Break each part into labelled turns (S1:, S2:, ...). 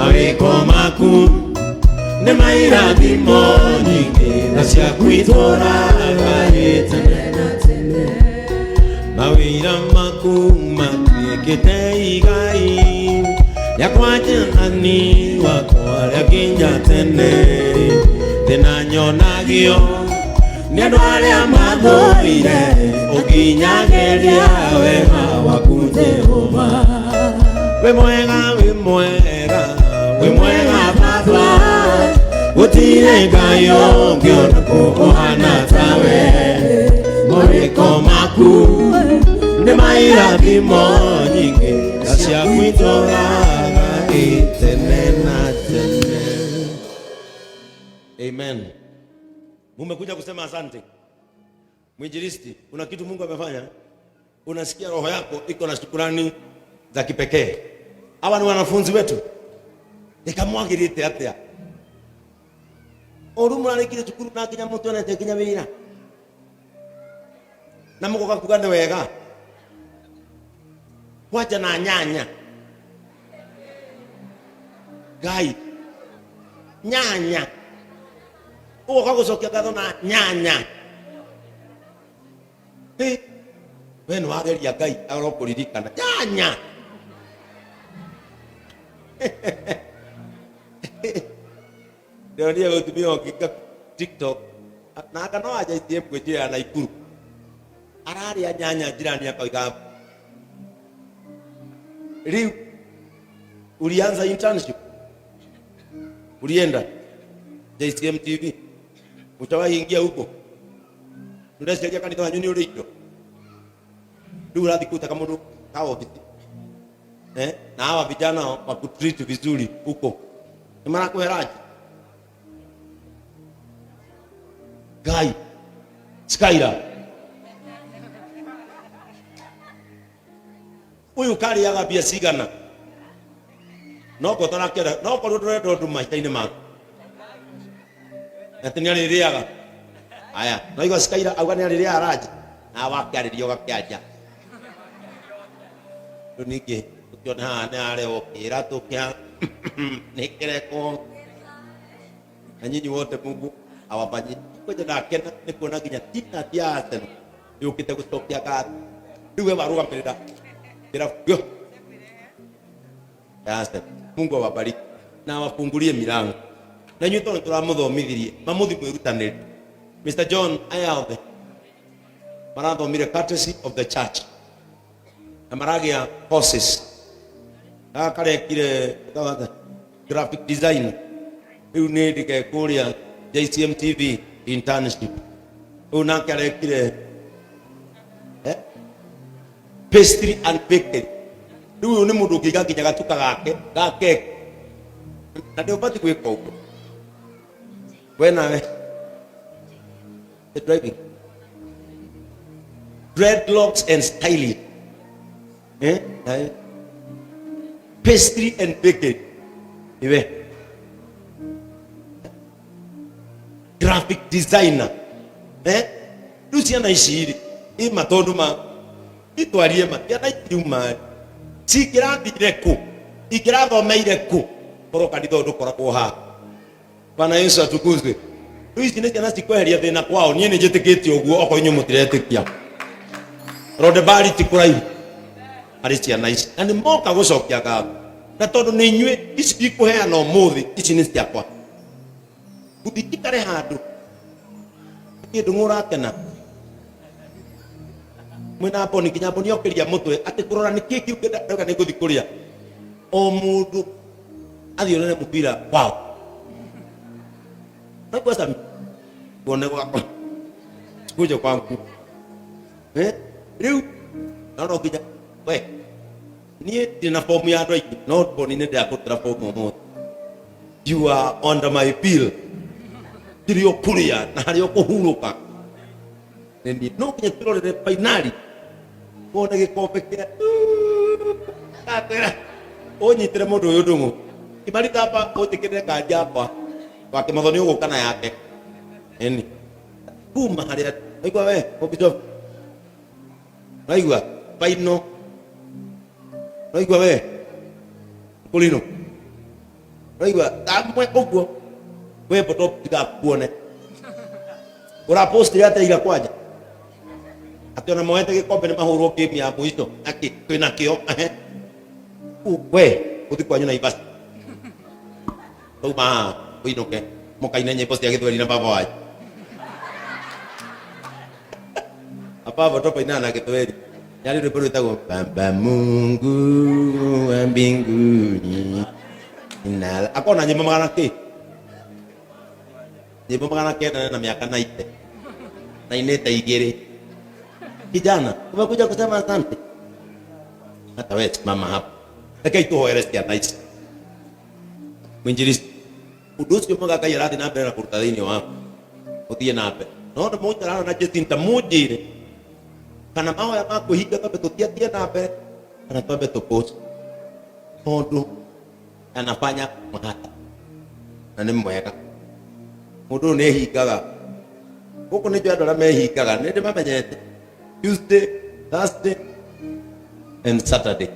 S1: mawiko maku ne mairathimo nyingi na cia kwitũraga tene na tene. Mawĩra maku matuĩkĩte igai rĩa kwanjĩrani wakwa rĩa nginya tene. Thĩna nyonagio nĩ andũ arĩa mathũire ũnginyagĩria wega waku Jehova. Wĩ mwega, wĩ mwega, wĩ mwega Baba, gũtirĩ Ngai ũngĩ ona kũ ũhana tawe. Mawĩko maku nĩ mairathimo nyingĩ na cia kwitũraga tene na tene. Amen. Mumekuja kusema asante. Mwinjilisti, kuna kitu Mungu amefanya. Unasikia roho yako iko na shukrani za kipekee. Hawa ni wanafunzi wetu. Nikamwagirite atia. Orumu alikire tukuru na kinya mutu na kinya wira. Na muko kakugane wega. Wacha na nyanya. Gai. Nyanya. Uko kagucokia ngatho na nyanya. We no ageria Ngai arokuririkana nyanya. Ndio ndio utumia ukika TikTok na kana aja itie kwejea na Ikuru. Arari ya nyanya jirani akaika. Riu ulianza internship. Ulienda JCM TV. Utawahi ingia huko. Ndasikia kanitha wanyu ni urindo. Ndio urathikuta kama mundu kao ofisi. Na hawa vijana wakutreat vizuri huko. Ni mara kuheraji. Gai. Skyra. Uyu kari yaga bia sigana. Noko tarakera, noko rudredo dumaitaine maku. Natini aliriaga. Aya, no igo Skyra augani aliria araji. Na wakiaririo gakiaja. Tunike, tukiona na leo kira tukia nikereko. Na nyinyi wote Mungu awapanyi. Kwaje na kena nikuona kinya tina tiate. Yukite kustokia ka. Duwe baruga mpenda. Kira yo. Yase. Mungu awabariki na awafungulie milango. Na nyuto turamuthomithirie mamuthi mwirutaniri. Mr. John Ayalde marathomire courtesy of the church na maragia courses akarekire graphic design une dike kuria JCM TV internship una karekire pastry and bakery. Ndio ni mundu kiga kinyaga tukagake gake na ndio pati kwiko huko wena the driving dreadlocks and styling pastry and bakery iwe graphic designer Luciana ishiri matondu ma itwarie ma yana iuma sikirathire ku ikirathomeire ku koroka nditho koragwo ha. Bwana Yesu atukuzwe. Ici nĩ ciana cikweheria thĩna kwao. Niĩ nĩ njĩtĩkĩtie ũguo oko inyuĩ mũtiretĩkia. Rodebari ti kũraihu harĩ ciana ici. Na nĩ moka gũcokia ngatho. Na tondũ nĩ inyuĩ ici ikũheana ũmũthĩ ici nĩ ciakwa. Gũthikare handũ kĩndũ mũrakena. Mwena Boni kinya Boni okeria mũtwe atĩ kũrora nĩ kĩĩ kĩu ndauga nĩ ngũthi kũrĩa. O mũndũ athiorere mũbira wao. Na kwa sababu kuone kwako kuja kwangu riu naona kija we nie dina form ya ndoi no Boni ne ndia kutira form mo. You are under my bill. Tirio kuria na hario kuhuruka. Nendi no kinya turore finali. Kuone gikombe kia. Atera. Onyitire mundu uyu ndungu. Kibarika hapa otikire kaji hapa. Wake mathoni ugo kana yake. Eni. Kuma haria. Aigwa we, obito. Aigwa, paino. Aigwa we. Kulino. Raigua amwe koguo. We poto tiga kuone. Ora post yate iga kwaja. Ationa moete gikombe ni mahurwo game ya muico. Aki kwina kio. We uthi kwanyu na ibasi. Tuma uinoke. Mokaine nyimbo cia Githweri na baba wanyu. Apa topa ina na Githweri. Yale rwimbo rwitagwo Baba Mungu wa mbinguni. Ina akona nyimbo magana ki. Nyimbo magana kenda na miaka 90. Na ineta igere. Kijana, umekuja kusema asante. Hata wewe mama hapa. Lakini tuhoere sia nice. Mwinjilisti. Udusi mwaga kairati na mbere na kuruta thini wako. Uthie na mbere. No moja rano na Jacinta mujire. Kana mawa ya mako higa kabe tutia na mbere. Kana tobe tupost. Tondu anafanya mahata. Na ni mwega. Mundu ne higaga. Huko ni jado la me higaga. Nende mamenyete. Tuesday, Thursday and Saturday.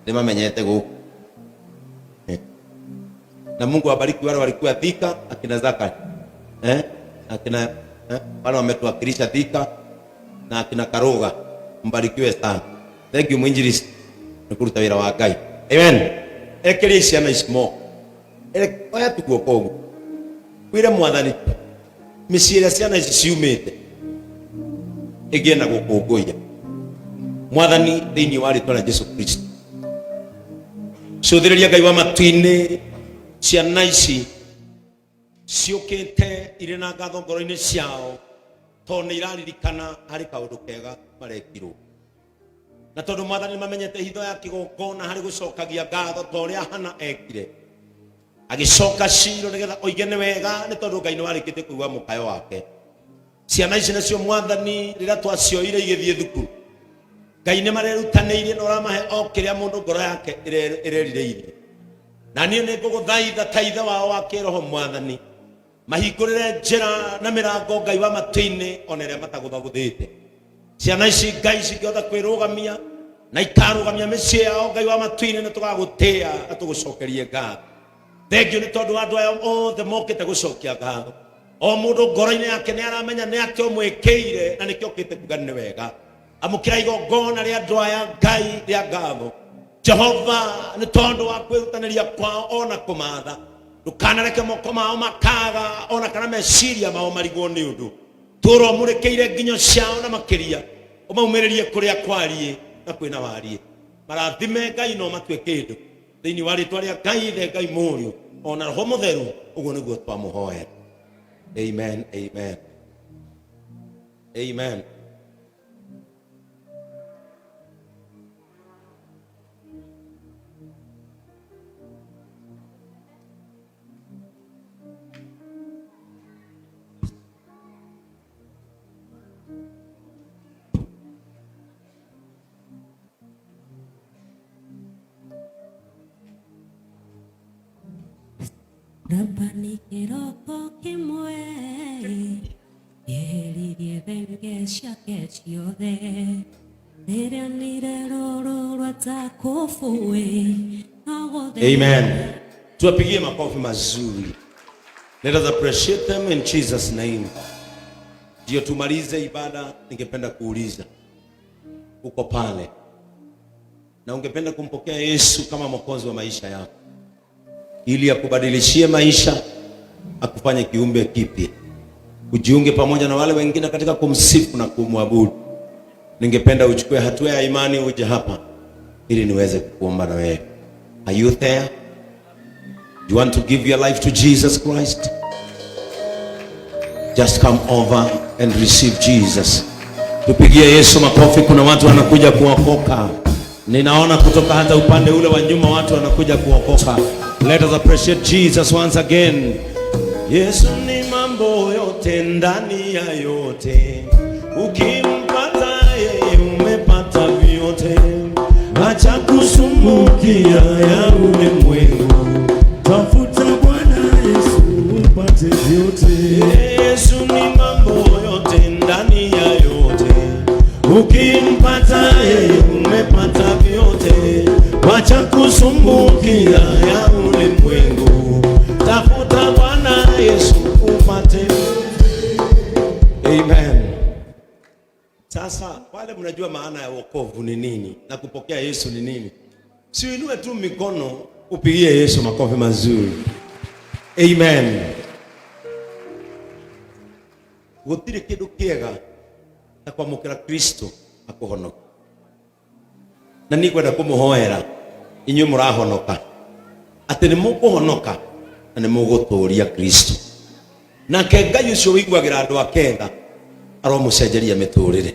S1: Ndio mamenyete go. Na Mungu awabariki wale walikuwa Thika akina Zaka. Akina wale wametuwakilisha Thika na akina Karoga. Mbarikiwe sana. Thank you mwinjilisti. Nikuruta wira wa Ngai. Amen. Ekelisia na ismo. Oya tukuokogu. Wira mwathani. Misiria ciana ici ciumite. Egena gukunguya. Mwathani thiini wa ritwa rĩa Jesu Kristo. Cuthĩrĩria Ngai wa matu-inĩ ciana ici ciũkĩte irĩ na ngatho ngoro-inĩ ciao tondũ nĩ iraririkana harĩ kaũndũ kega marekirwo. Na tondũ Mwathani mamenyete hitho ya kĩgongona harĩ gũcokagia ngatho ta ũrĩa Hana ekire. Agĩcoka Shilo nĩgetha oige nĩ wega nĩ tondũ Ngai nĩ warĩkĩtie kũigua mũkayo wake. Ciana ici nacio Mwathani rĩrĩa twacioire igĩthiĩ thukuru. Ngai nĩ marerutanĩirie na ũramahe o kĩrĩa mũndũ ngoro yake ĩrerirĩirie. Na niĩ nĩ ngũgũthaitha ta ithe wao wa kĩroho Mwathani. Mahingũrĩre njĩra na mĩrango Ngai wa matu-inĩ ona ĩrĩa matagũthagũthĩte. Ciana ici Ngai cingĩhota kwĩrũgamia na ikarũgamia mĩciĩ yao Ngai wa matu-inĩ nĩ tũgagũtĩĩa na tũgũcokerie ngatho. Thengiũ nĩ tondũ andũ aya othe mokĩte gũcokia ngatho. O mũndũ ngoro-inĩ yake nĩ aramenya nĩ atĩ ũmwĩkĩire na nĩkĩo okĩte kuga nĩ wega. Amũkĩra igongona rĩa andũ aya Ngai rĩa ngatho. Jehova nĩ tondũ wa kwĩrutanĩria kwao ona kũmatha. Ndũkanareke moko mao makaga ona kana meciria mao marigwo nĩ ũndũ. Tũũra ũmũrĩkĩire nginyo ciao na makĩria. Ũmaumĩrĩrie kũrĩa kwariĩ na kwĩna wariĩ. Marathime Ngai no matue kĩndũ. Thĩinĩ wa rĩtwa rĩa Ngai Ithe Ngai Mũriũ ona Roho Mũtheru ũguo nĩguo twamũhoera. Amen, amen. Amen.
S2: Rabani kiroko kimwe yeririe thenge ciake ciothe rĩrĩa nĩrerorwo takũbũĩ.
S1: Amen. Tuwapigie makofi mazuri. Let us appreciate them in Jesus name. Ndio tumalize ibada. Ningependa kuuliza, uko pale na ungependa kumpokea Yesu kama mwokozi wa maisha yako ili akubadilishie maisha, akufanye kiumbe kipya, ujiunge pamoja na wale wengine katika kumsifu na kumwabudu, ningependa uchukue hatua ya imani uje hapa ili niweze kuomba na wewe. Are you there? You want to give your life to Jesus Christ? Just come over and receive Jesus. Tupigie Yesu makofi. Kuna watu wanakuja kuokoka. Ninaona kutoka hata upande ule wa nyuma watu wanakuja kuokoka. Let us appreciate Jesus once again. Yesu ni mambo yote ndani ya yote. Ukimpata yeye umepata vyote. Acha kusumbukia ya ulimwengu.
S3: Tafuta Bwana Yesu upate vyote.
S1: Yesu ni mambo yote ndani ya yote. Ukimpata yeye umepata vyote. Acha kusumbukia ya ulimwengu. Tafuta Bwana Yesu upate. Amen. Sasa wale mnajua maana ya wokovu ni nini na kupokea Yesu ni nini, siuinue tu mikono upigie Yesu makofi mazuri. Amen. Gutire kindu kiega na kwamukira Kristo akuhonoka, na nikwenda kumuhoera inyuĩ murahonoka ati ni mukuhonoka na ni muguturia Kristo, nake Ngai ucio wiguagira andu akega aromucenjeria miturire.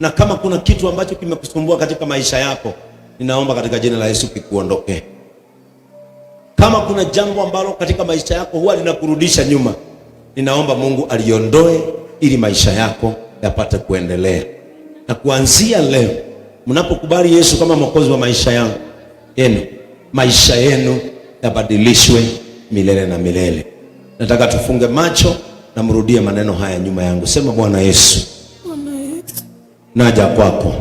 S1: Na kama kuna kitu ambacho kimekusumbua katika maisha yako, ninaomba katika jina la Yesu kikuondoke. Kama kuna jambo ambalo katika maisha yako huwa linakurudisha nyuma, ninaomba Mungu aliondoe ili maisha yako yapate kuendelea. Na kuanzia leo mnapokubali Yesu kama mwokozi wa maisha yenu, maisha yenu yabadilishwe milele na milele. Nataka tufunge macho na mrudie maneno haya nyuma yangu. Sema, Bwana Yesu, naja kwako.